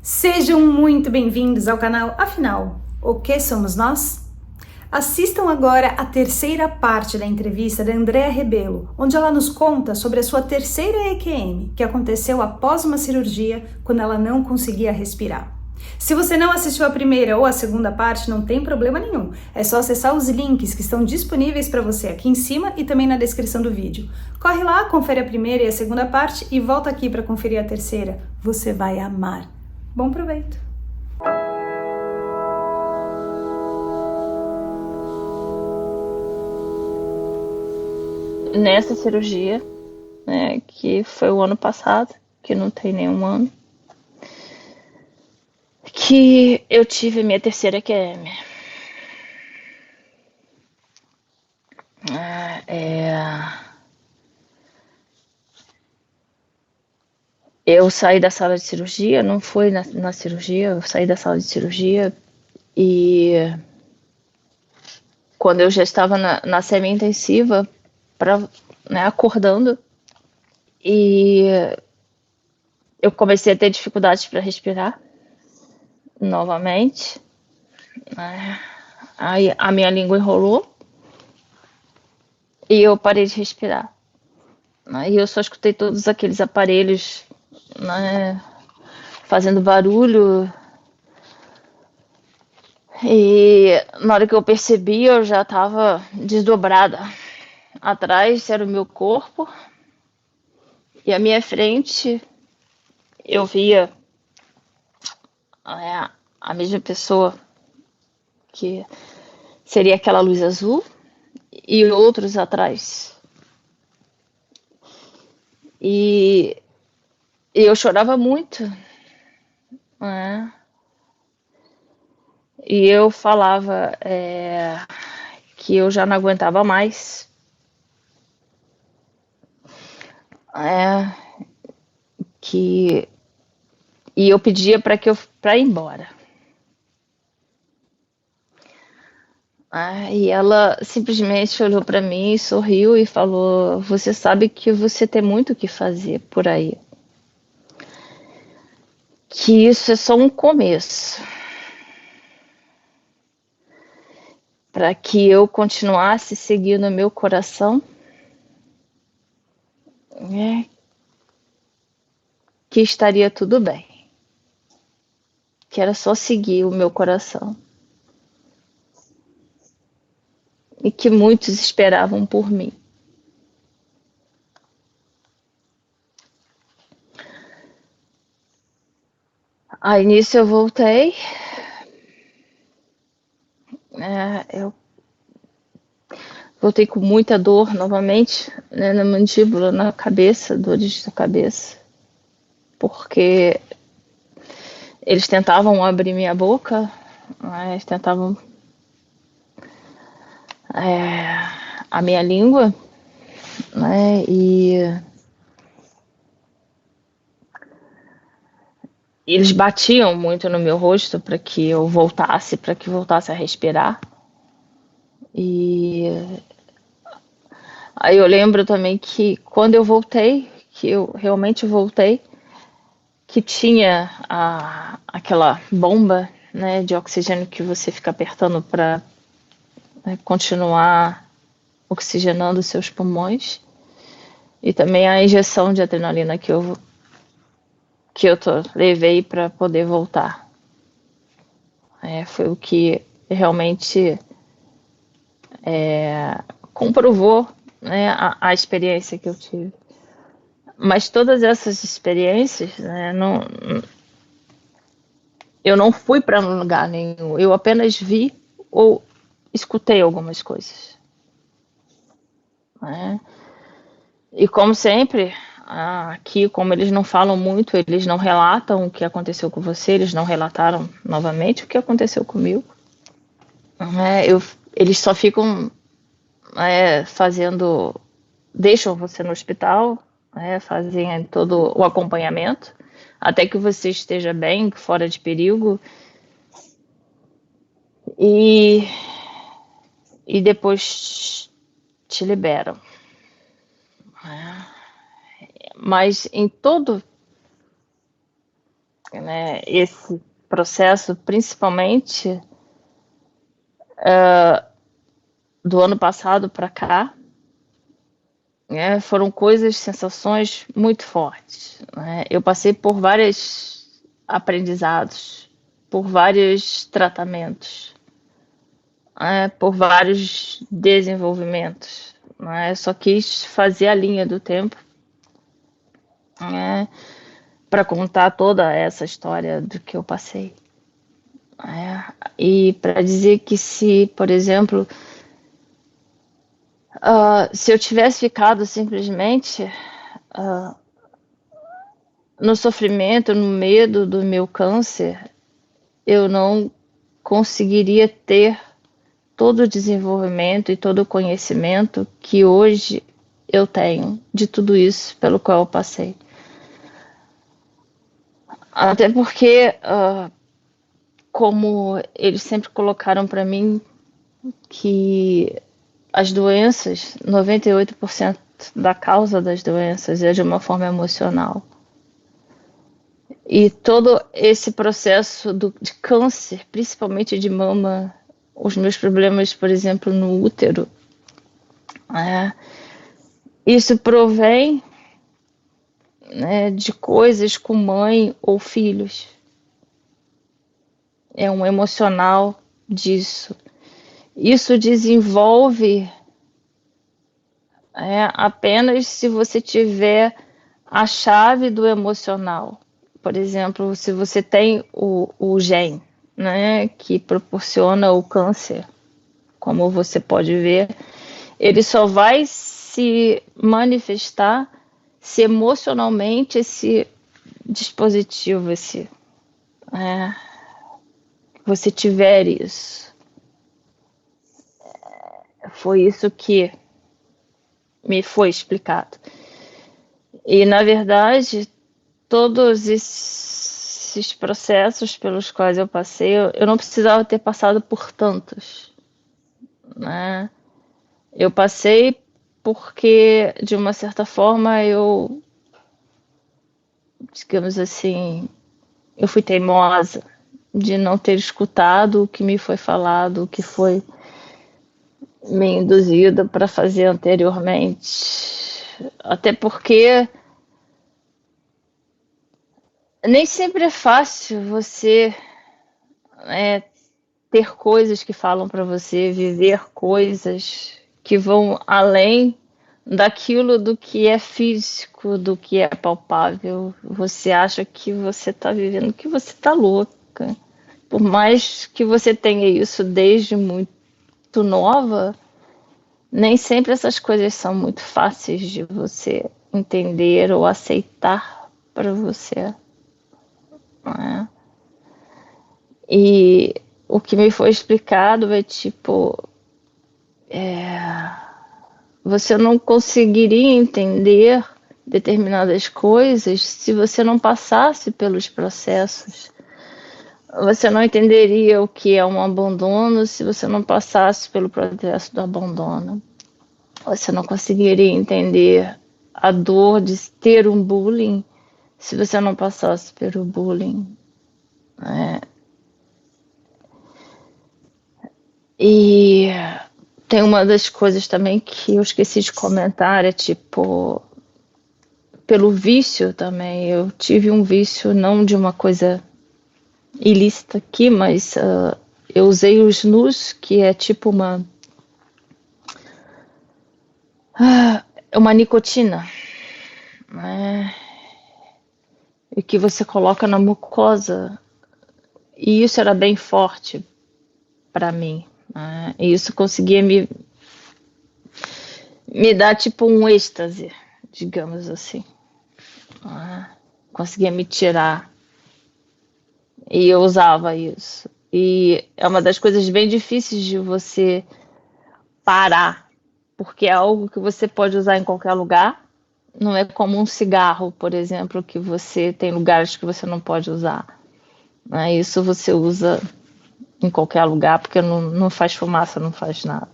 Sejam muito bem-vindos ao canal Afinal, o que somos nós? Assistam agora a terceira parte da entrevista da Andréa Rebelo, onde ela nos conta sobre a sua terceira EQM, que aconteceu após uma cirurgia, quando ela não conseguia respirar. Se você não assistiu a primeira ou a segunda parte, não tem problema nenhum. É só acessar os links que estão disponíveis para você aqui em cima e também na descrição do vídeo. Corre lá, confere a primeira e a segunda parte e volta aqui para conferir a terceira. Você vai amar. Bom proveito! Nessa cirurgia, né, que foi o ano passado, que não tem nenhum ano, que eu tive minha terceira EQM. Eu saí da sala de cirurgia, não foi na cirurgia, eu saí da sala de cirurgia e quando eu já estava na semi-intensiva, né, acordando, e eu comecei a ter dificuldades para respirar novamente. Aí a minha língua enrolou e eu parei de respirar. Aí eu só escutei todos aqueles aparelhos, né, fazendo barulho. E na hora que eu percebi, eu já estava desdobrada. Atrás era o meu corpo e à minha frente eu via a mesma pessoa, que seria aquela luz azul, e outros atrás. E eu chorava muito, né? E eu falava que eu já não aguentava mais. E eu pedia para ir embora. E ela simplesmente olhou para mim, sorriu e falou: "Você sabe que você tem muito o que fazer por aí. Que isso é só um começo. Para que eu continuasse seguindo o meu coração, que estaria tudo bem. Que era só seguir o meu coração. E que muitos esperavam por mim." Aí nisso eu voltei. Eu voltei com muita dor novamente, né, na mandíbula, na cabeça, dores na cabeça. Porque eles tentavam abrir minha boca, eles tentavam a minha língua, né, e eles batiam muito no meu rosto para que eu voltasse, a respirar. E aí eu lembro também que quando eu voltei, que eu realmente voltei, que tinha aquela bomba, né, de oxigênio que você fica apertando para, né, continuar oxigenando os seus pulmões, e também a injeção de adrenalina que eu levei para poder voltar. Foi o que realmente comprovou, né, a experiência que eu tive. Mas todas essas experiências, né, eu não fui para lugar nenhum, eu apenas vi ou escutei algumas coisas. E como sempre, aqui, como eles não falam muito, eles não relatam o que aconteceu com você, eles não relataram novamente o que aconteceu comigo. Eles só ficam deixam você no hospital, fazem todo o acompanhamento, até que você esteja bem, fora de perigo, e depois te liberam. Mas em todo né? Esse processo, principalmente do ano passado para cá, né? Foram coisas, sensações muito fortes, né? Eu passei por vários aprendizados, por vários tratamentos, né? Por vários desenvolvimentos, né? Eu só quis fazer a linha do tempo, né? Para contar toda essa história do que eu passei. E para dizer que se, por exemplo, se eu tivesse ficado simplesmente no sofrimento, no medo do meu câncer, eu não conseguiria ter todo o desenvolvimento e todo o conhecimento que hoje eu tenho de tudo isso pelo qual eu passei. Até porque, como eles sempre colocaram para mim, que as doenças, 98% da causa das doenças é de uma forma emocional. E todo esse processo de câncer, principalmente de mama, os meus problemas, por exemplo, no útero, isso provém, né, de coisas com mãe ou filhos. É um emocional disso. Isso desenvolve apenas se você tiver a chave do emocional. Por exemplo, se você tem o gene, né, que proporciona o câncer, como você pode ver, ele só vai se manifestar se emocionalmente esse dispositivo, você tiver isso. Foi isso que me foi explicado. E, na verdade, todos esses processos pelos quais eu passei, eu não precisava ter passado por tantos, né? Eu passei porque, de uma certa forma, digamos assim, eu fui teimosa de não ter escutado o que me foi falado, o que foi me induzido para fazer anteriormente. Até porque nem sempre é fácil você ter coisas que falam para você, viver coisas que vão além daquilo do que é físico, do que é palpável. Você acha que você está vivendo, que você está louca. Por mais que você tenha isso desde muito nova, nem sempre essas coisas são muito fáceis de você entender ou aceitar para você. Não é? E o que me foi explicado é tipo, você não conseguiria entender determinadas coisas se você não passasse pelos processos. Você não entenderia o que é um abandono se você não passasse pelo processo do abandono. Você não conseguiria entender a dor de ter um bullying se você não passasse pelo bullying. E tem uma das coisas também que eu esqueci de comentar, é tipo, pelo vício também. Eu tive um vício, não de uma coisa ilícita aqui, mas eu usei o snus, que é tipo uma nicotina, né? E que você coloca na mucosa. E isso era bem forte para mim. Né? E isso conseguia me dar tipo um êxtase, digamos assim. Conseguia me tirar. E eu usava isso. E é uma das coisas bem difíceis de você parar, porque é algo que você pode usar em qualquer lugar. Não é como um cigarro, por exemplo, que você tem lugares que você não pode usar. Isso você usa em qualquer lugar, porque não faz fumaça, não faz nada.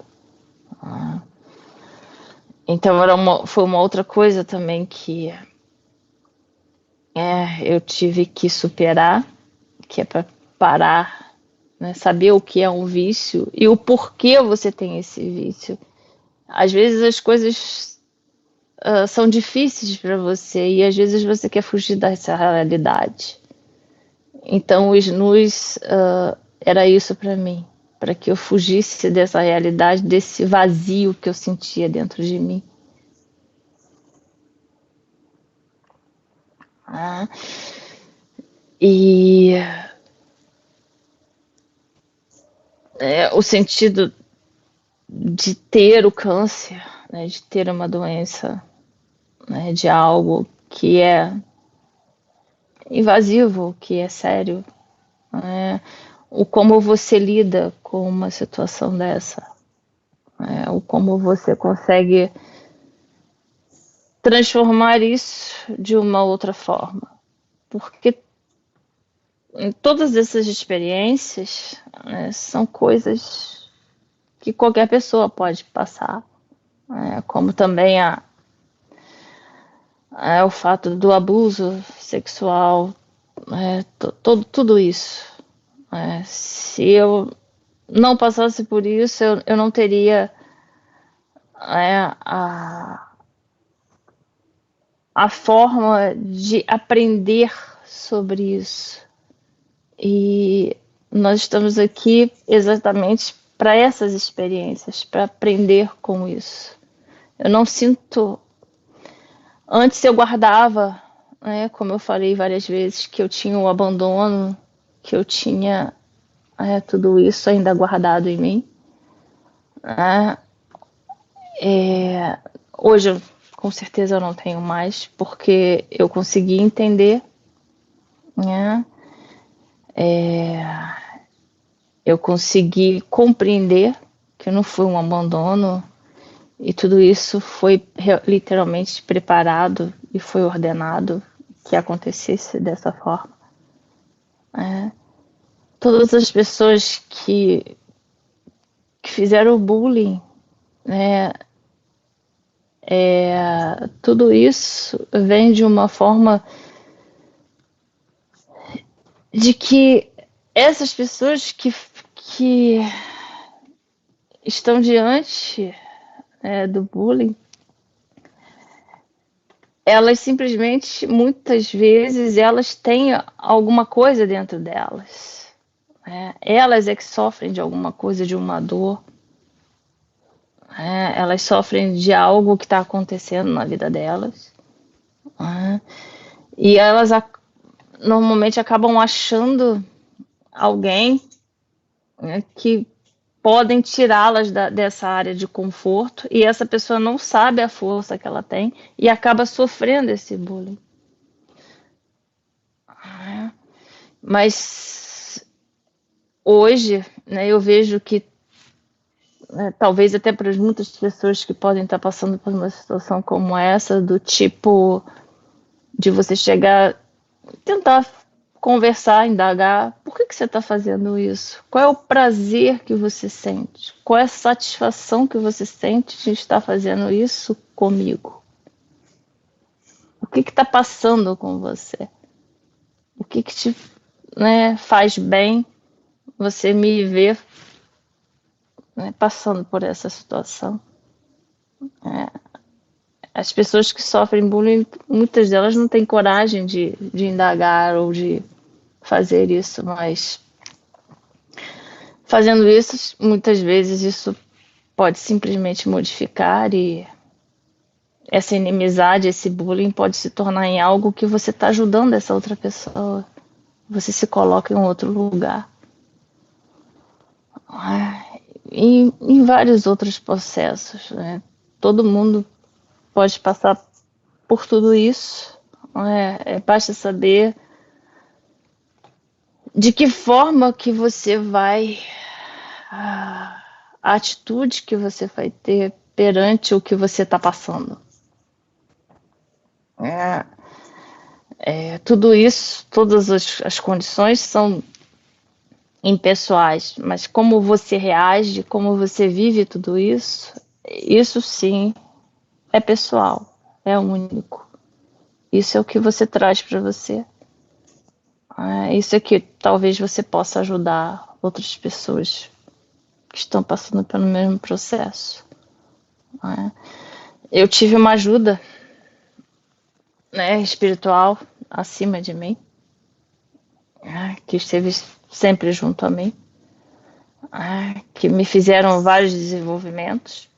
Então foi uma outra coisa também que eu tive que superar, que é para parar, né, saber o que é um vício e o porquê você tem esse vício. Às vezes as coisas são difíceis para você e às vezes você quer fugir dessa realidade. Então o snus era isso para mim, para que eu fugisse dessa realidade, desse vazio que eu sentia dentro de mim. Ah, e o sentido de ter o câncer, né, de ter uma doença, né, de algo que é invasivo, que é sério, né, o como você lida com uma situação dessa, né, o como você consegue transformar isso de uma outra forma, porque em todas essas experiências, né, são coisas que qualquer pessoa pode passar, né, como também o fato do abuso sexual, tudo isso. Se eu não passasse por isso, eu não teria a forma de aprender sobre isso. E nós estamos aqui exatamente para essas experiências, para aprender com isso. Eu não sinto. Antes eu guardava, né, como eu falei várias vezes, que eu tinha o abandono, que eu tinha tudo isso ainda guardado em mim. Né? Hoje, com certeza, eu não tenho mais, porque eu consegui entender, né? Eu consegui compreender que não foi um abandono e tudo isso foi literalmente preparado e foi ordenado que acontecesse dessa forma. Todas as pessoas que fizeram bullying, né, tudo isso vem de uma forma de que essas pessoas que estão diante do bullying, elas simplesmente, muitas vezes, elas têm alguma coisa dentro delas. Elas é que sofrem de alguma coisa, de uma dor. Elas sofrem de algo que está acontecendo na vida delas. E elas normalmente acabam achando alguém, né, que podem tirá-las dessa área de conforto e essa pessoa não sabe a força que ela tem e acaba sofrendo esse bullying. Mas hoje, né, eu vejo que talvez até para muitas pessoas que podem estar passando por uma situação como essa, do tipo de você chegar, tentar conversar, indagar, por que você está fazendo isso? Qual é o prazer que você sente? Qual é a satisfação que você sente de estar fazendo isso comigo? O que está passando com você? O que te faz bem você me ver passando por essa situação? As pessoas que sofrem bullying, muitas delas não têm coragem de indagar ou de fazer isso, mas fazendo isso, muitas vezes isso pode simplesmente modificar e essa inimizade, esse bullying pode se tornar em algo que você está ajudando essa outra pessoa. Você se coloca em um outro lugar. E em vários outros processos, né? Todo mundo pode passar por tudo isso. Basta saber de que forma que você vai, a atitude que você vai ter perante o que você está passando. Tudo isso, todas as condições são impessoais, mas como você reage, como você vive tudo isso, isso sim é pessoal, é único. Isso é o que você traz para você. Isso é que talvez você possa ajudar outras pessoas que estão passando pelo mesmo processo. Eu tive uma ajuda, né, espiritual acima de mim, que esteve sempre junto a mim, que me fizeram vários desenvolvimentos.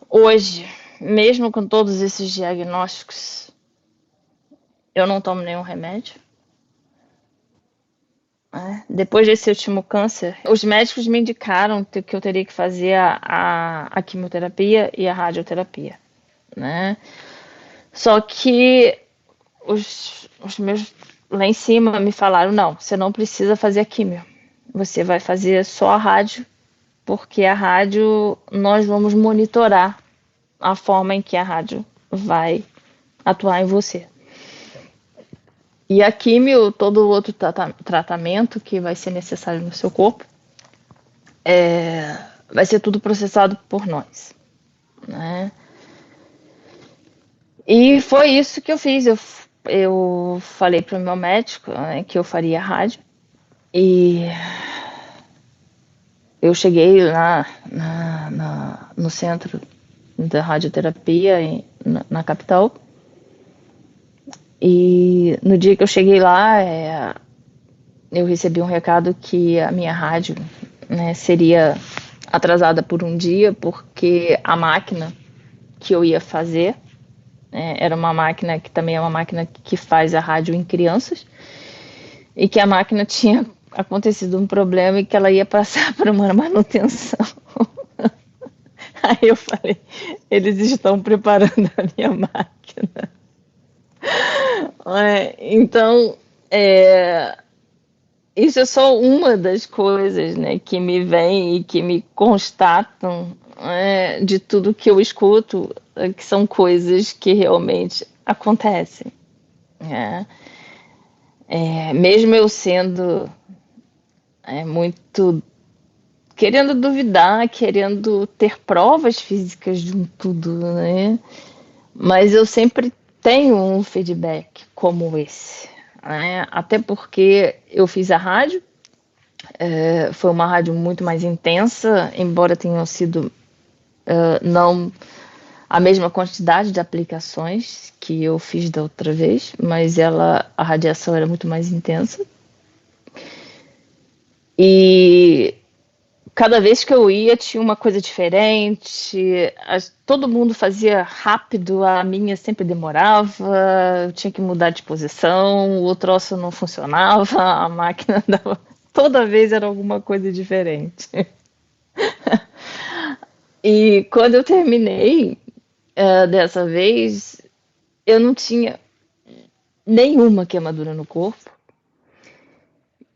Hoje, mesmo com todos esses diagnósticos, eu não tomo nenhum remédio. Depois desse último câncer, os médicos me indicaram que eu teria que fazer a quimioterapia e a radioterapia, né? Só que os meus lá em cima me falaram, não, você não precisa fazer a quimio, você vai fazer só a rádio, porque a rádio nós vamos monitorar a forma em que a rádio vai atuar em você. E a químio, todo outro tratamento que vai ser necessário no seu corpo, vai ser tudo processado por nós, né? E foi isso que eu fiz. Eu falei para o meu médico, né, que eu faria rádio. E eu cheguei lá no centro da radioterapia, na capital. E no dia que eu cheguei lá, eu recebi um recado que a minha rádio, né, seria atrasada por um dia, porque a máquina que eu ia fazer era uma máquina que também é uma máquina que faz a rádio em crianças, e que a máquina tinha acontecido um problema e que ela ia passar por uma manutenção. Aí eu falei, eles estão preparando a minha máquina. Então, isso é só uma das coisas, né, que me vem e que me constatam, de tudo que eu escuto, que são coisas que realmente acontecem. Mesmo eu sendo muito querendo duvidar, querendo ter provas físicas de um tudo, né? Mas eu sempre tenho um feedback como esse, né? Até porque eu fiz a rádio, foi uma rádio muito mais intensa, embora tenham sido não a mesma quantidade de aplicações que eu fiz da outra vez, mas a radiação era muito mais intensa. E cada vez que eu ia tinha uma coisa diferente, todo mundo fazia rápido, a minha sempre demorava, eu tinha que mudar de posição, o troço não funcionava, a máquina dava... Toda vez era alguma coisa diferente. E quando eu terminei dessa vez, eu não tinha nenhuma queimadura no corpo.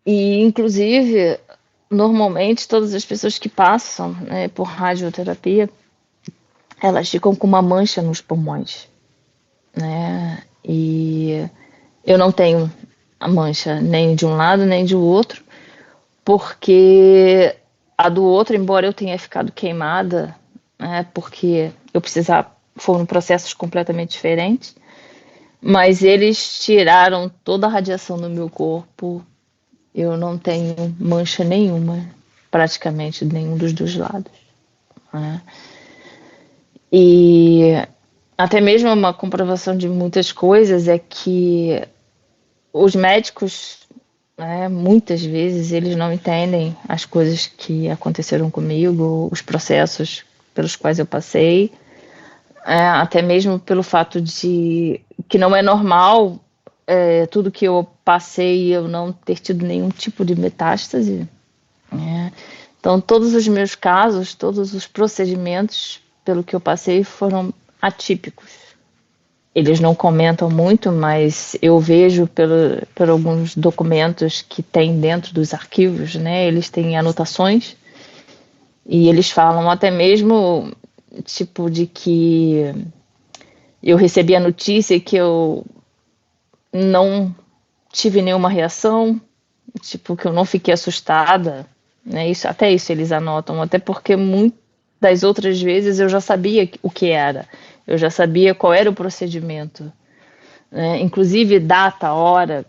E, inclusive, normalmente, todas as pessoas que passam, né, por radioterapia, elas ficam com uma mancha nos pulmões, né? E eu não tenho a mancha nem de um lado nem de outro, porque a do outro, embora eu tenha ficado queimada, né, porque eu precisava, foram processos completamente diferentes, mas eles tiraram toda a radiação do meu corpo. Eu não tenho mancha nenhuma, praticamente nenhum dos dois lados, né? E até mesmo uma comprovação de muitas coisas é que os médicos, né, muitas vezes, eles não entendem as coisas que aconteceram comigo, os processos pelos quais eu passei, até mesmo pelo fato de que não é normal tudo que eu passei eu não ter tido nenhum tipo de metástase. Então, todos os meus casos, todos os procedimentos pelo que eu passei foram atípicos. Eles não comentam muito, mas eu vejo por alguns documentos que tem dentro dos arquivos, né? Eles têm anotações e eles falam até mesmo tipo de que eu recebi a notícia que eu não tive nenhuma reação, tipo que eu não fiquei assustada, né? Até isso eles anotam, até porque muitas das outras vezes eu já sabia o que era. Eu já sabia qual era o procedimento, né? Inclusive data, hora,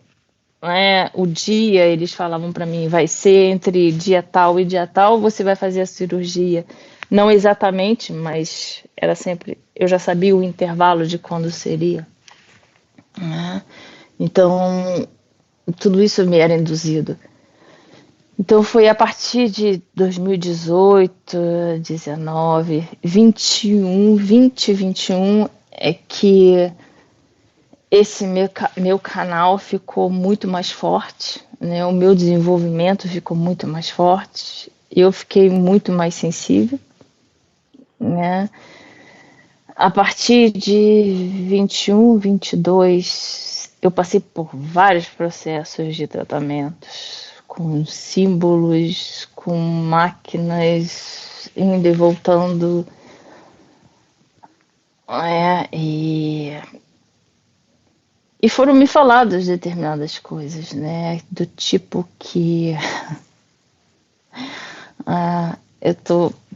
né? O dia, eles falavam para mim, vai ser entre dia tal e dia tal, você vai fazer a cirurgia. Não exatamente, mas era sempre, eu já sabia o intervalo de quando seria, né? Então, tudo isso me era induzido. Então foi a partir de 2018, 19, 21, 20, 21 é que esse meu canal ficou muito mais forte, né? O meu desenvolvimento ficou muito mais forte, eu fiquei muito mais sensível, né? A partir de 21, 22, eu passei por vários processos de tratamentos, com símbolos, com máquinas, indo e voltando, e foram me faladas determinadas coisas, né? Do tipo que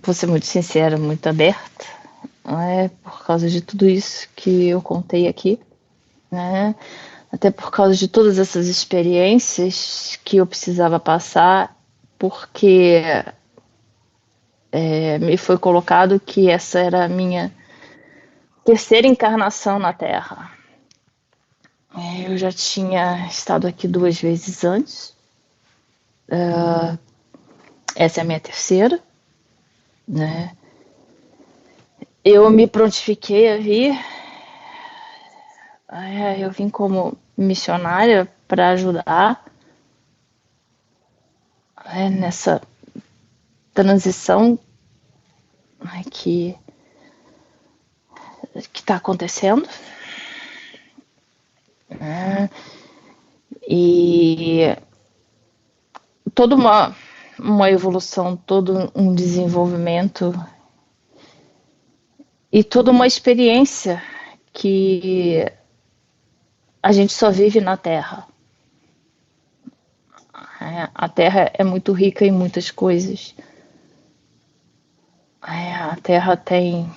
vou ser muito sincera, muito aberta, por causa de tudo isso que eu contei aqui, né? Até por causa de todas essas experiências que eu precisava passar, porque me foi colocado que essa era a minha terceira encarnação na Terra. Eu já tinha estado aqui 2 vezes antes, essa é a minha terceira, né? Eu me prontifiquei a vir, eu vim como missionária para ajudar nessa transição que está acontecendo, e toda uma evolução, todo um desenvolvimento e toda uma experiência que a gente só vive na Terra. A Terra é muito rica em muitas coisas. A Terra tem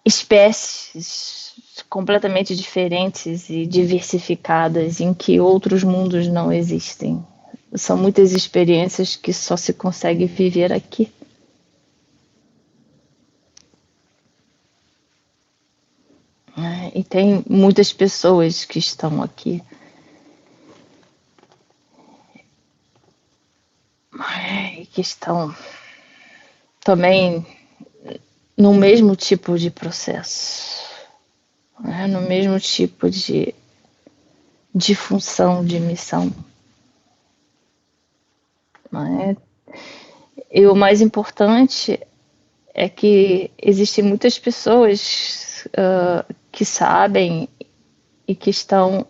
espécies completamente diferentes e diversificadas em que outros mundos não existem. São muitas experiências que só se consegue viver aqui. E tem muitas pessoas que estão aqui. E que estão também no mesmo tipo de processo, no mesmo tipo de função, de missão. E o mais importante é que existem muitas pessoas que sabem e que estão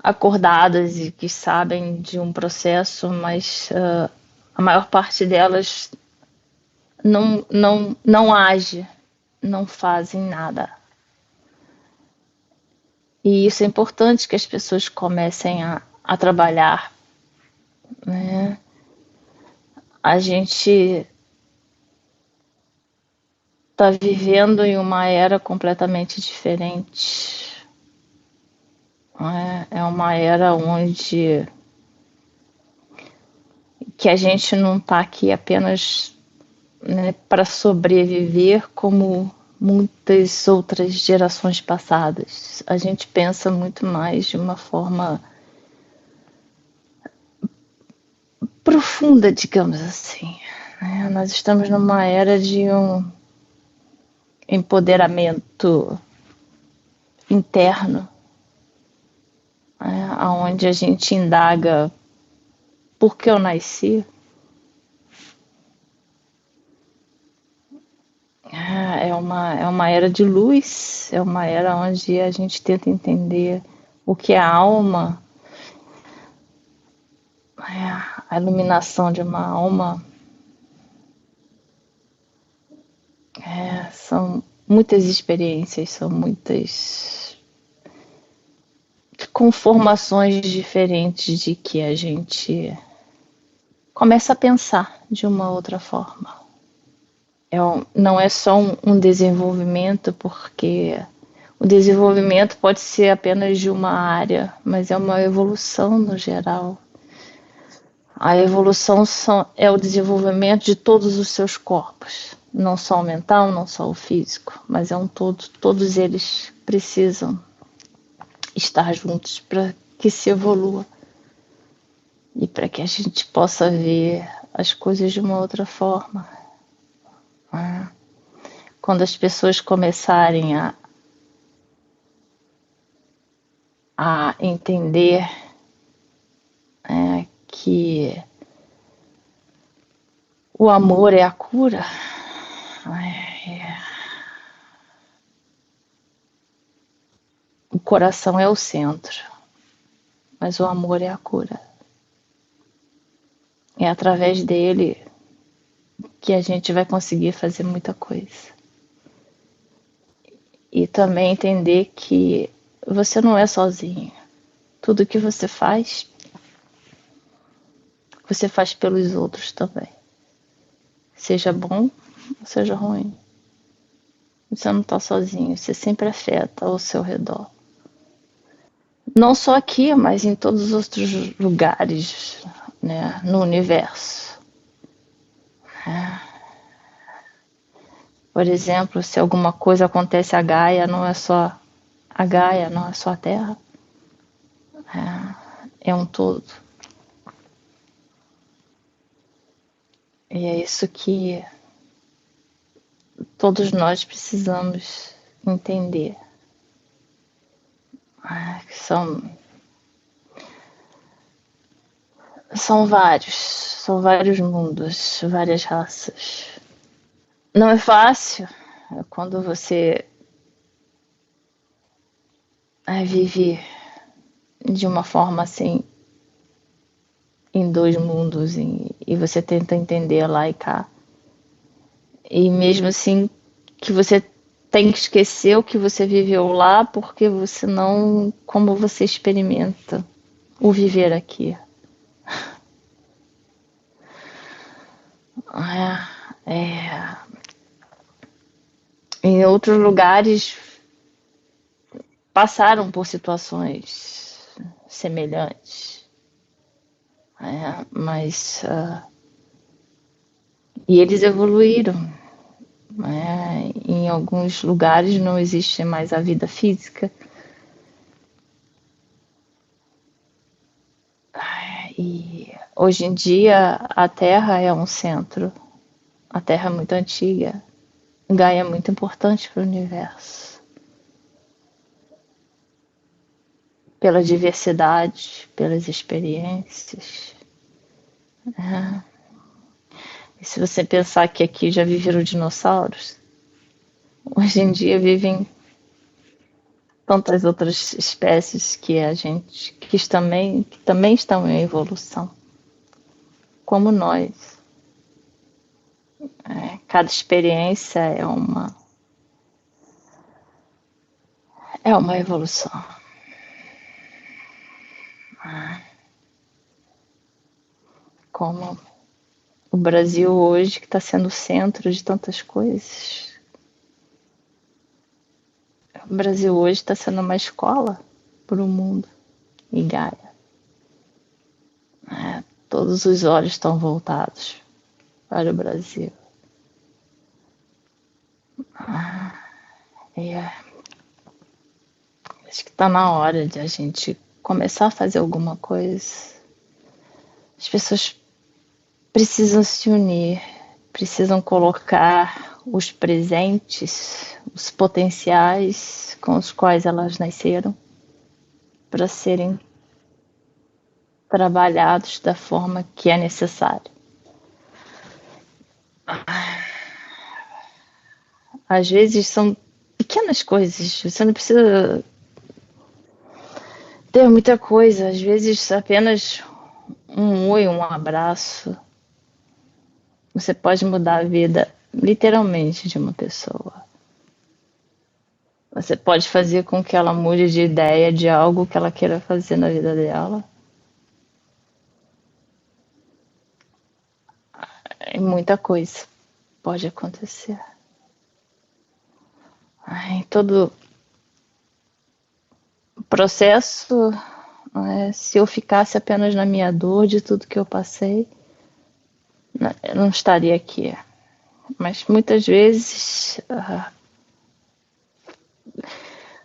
acordadas e que sabem de um processo, mas a maior parte delas não age, não fazem nada. E isso é importante que as pessoas comecem a trabalhar, né? A gente está vivendo em uma era completamente diferente. É uma era onde que a gente não está aqui apenas, né, para sobreviver como muitas outras gerações passadas. A gente pensa muito mais de uma forma profunda, digamos assim. Nós estamos numa era de um empoderamento interno, onde a gente indaga por que eu nasci. É uma era de luz, é uma era onde a gente tenta entender o que é a alma, a iluminação de uma alma. São muitas experiências, são muitas conformações diferentes de que a gente começa a pensar de uma outra forma. Não é só um desenvolvimento, porque o desenvolvimento pode ser apenas de uma área, mas é uma evolução no geral. A evolução é o desenvolvimento de todos os seus corpos, não só o mental, não só o físico, mas é um todo. Todos eles precisam estar juntos para que se evolua e para que a gente possa ver as coisas de uma outra forma. Quando as pessoas começarem a entender que o amor é a cura, o coração é o centro, mas o amor é a cura. É através dele que a gente vai conseguir fazer muita coisa. E também entender que você não é sozinho. Tudo que você faz pelos outros também. Seja bom ou seja ruim. Você não está sozinho, você sempre afeta ao seu redor. Não só aqui, mas em todos os outros lugares, né, no universo. Por exemplo, se alguma coisa acontece a Gaia, não é só a Gaia, não é só a Terra. É um todo. E é isso que todos nós precisamos entender. Que são vários mundos, várias raças. Não é fácil quando você vive de uma forma assim, em dois mundos, e você tenta entender lá e cá. E mesmo assim, que você tem que esquecer o que você viveu lá, porque você não, como você experimenta o viver aqui. Em outros lugares passaram por situações semelhantes, mas e eles evoluíram. Em alguns lugares não existe mais a vida física. E hoje em dia a Terra é um centro. A Terra é muito antiga. Gaia é muito importante para o universo. Pela diversidade, pelas experiências. E se você pensar que aqui já viveram dinossauros, hoje em dia vivem tantas outras espécies que a gente que também estão em evolução, como nós. Cada experiência é uma evolução. Como o Brasil hoje, que está sendo o centro de tantas coisas. O Brasil hoje está sendo uma escola para o mundo e Gaia. Todos os olhos estão voltados para o Brasil. Acho que está na hora de a gente começar a fazer alguma coisa. As pessoas precisam se unir, precisam colocar os presentes, os potenciais com os quais elas nasceram, para serem trabalhados da forma que é necessário. Às vezes são pequenas coisas, você não precisa ter muita coisa, às vezes apenas um oi, um abraço. Você pode mudar a vida literalmente de uma pessoa. Você pode fazer com que ela mude de ideia de algo que ela queira fazer na vida dela. É muita coisa pode acontecer. Em todo o processo, se eu ficasse apenas na minha dor de tudo que eu passei, eu não estaria aqui. Mas muitas vezes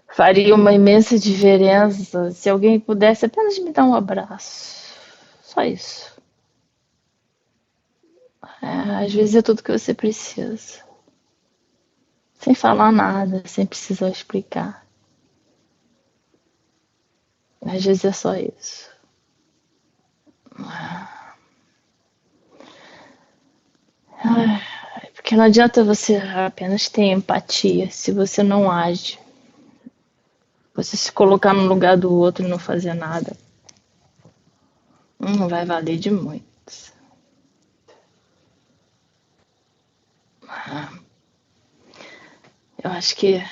faria uma imensa diferença se alguém pudesse apenas me dar um abraço. Só isso. Às vezes é tudo que você precisa. Sem falar nada, sem precisar explicar. Às vezes é só isso. Porque não adianta você apenas ter empatia se você não age. Você se colocar no lugar do outro e não fazer nada, não vai valer de muito. Eu acho que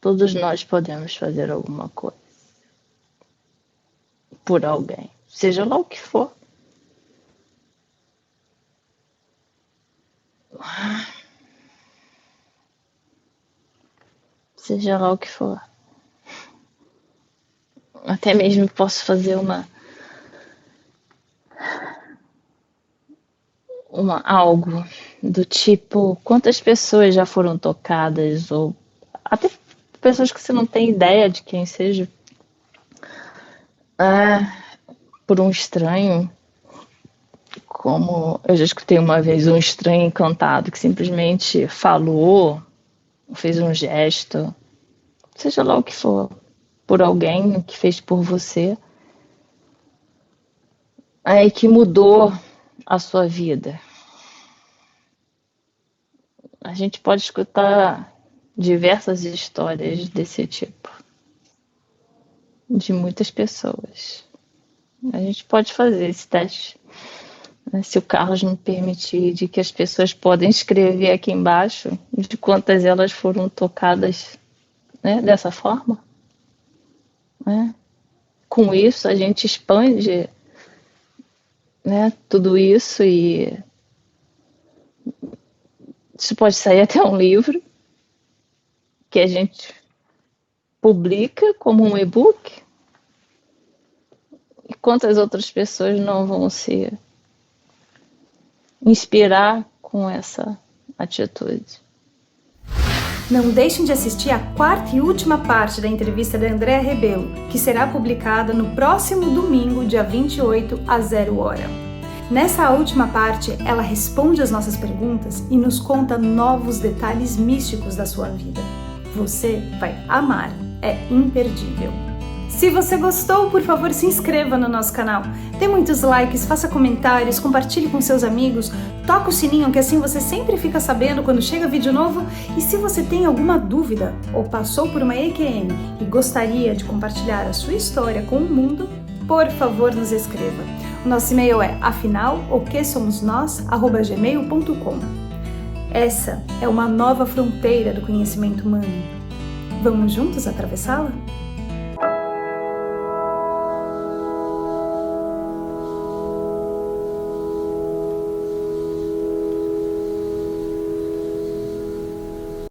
todos nós podemos fazer alguma coisa por alguém, seja lá o que for. Seja lá o que for. Até mesmo posso fazer algo do tipo, quantas pessoas já foram tocadas, ou até pessoas que você não tem ideia de quem seja, por um estranho, como eu já escutei uma vez um estranho encantado que simplesmente falou, fez um gesto, seja lá o que for, por alguém que fez por você, aí que mudou a sua vida. A gente pode escutar diversas histórias desse tipo, de muitas pessoas. A gente pode fazer esse teste, se o Carlos me permitir, de que as pessoas podem escrever aqui embaixo de quantas elas foram tocadas, dessa forma. Com isso, a gente expande, tudo isso, e isso pode sair até um livro que a gente publica como um e-book. E quantas outras pessoas não vão se inspirar com essa atitude? Não deixem de assistir a quarta e última parte da entrevista da Andréa Rebelo, que será publicada no próximo domingo, dia 28, às 0h. Nessa última parte, ela responde as nossas perguntas e nos conta novos detalhes místicos da sua vida. Você vai amar, é imperdível. Se você gostou, por favor, se inscreva no nosso canal. Dê muitos likes, faça comentários, compartilhe com seus amigos, toca o sininho que assim você sempre fica sabendo quando chega vídeo novo. E se você tem alguma dúvida ou passou por uma EQM e gostaria de compartilhar a sua história com o mundo, por favor, nos escreva. O nosso e-mail é afinal-o-que-somos-nós@gmail.com. Essa é uma nova fronteira do conhecimento humano. Vamos juntos atravessá-la?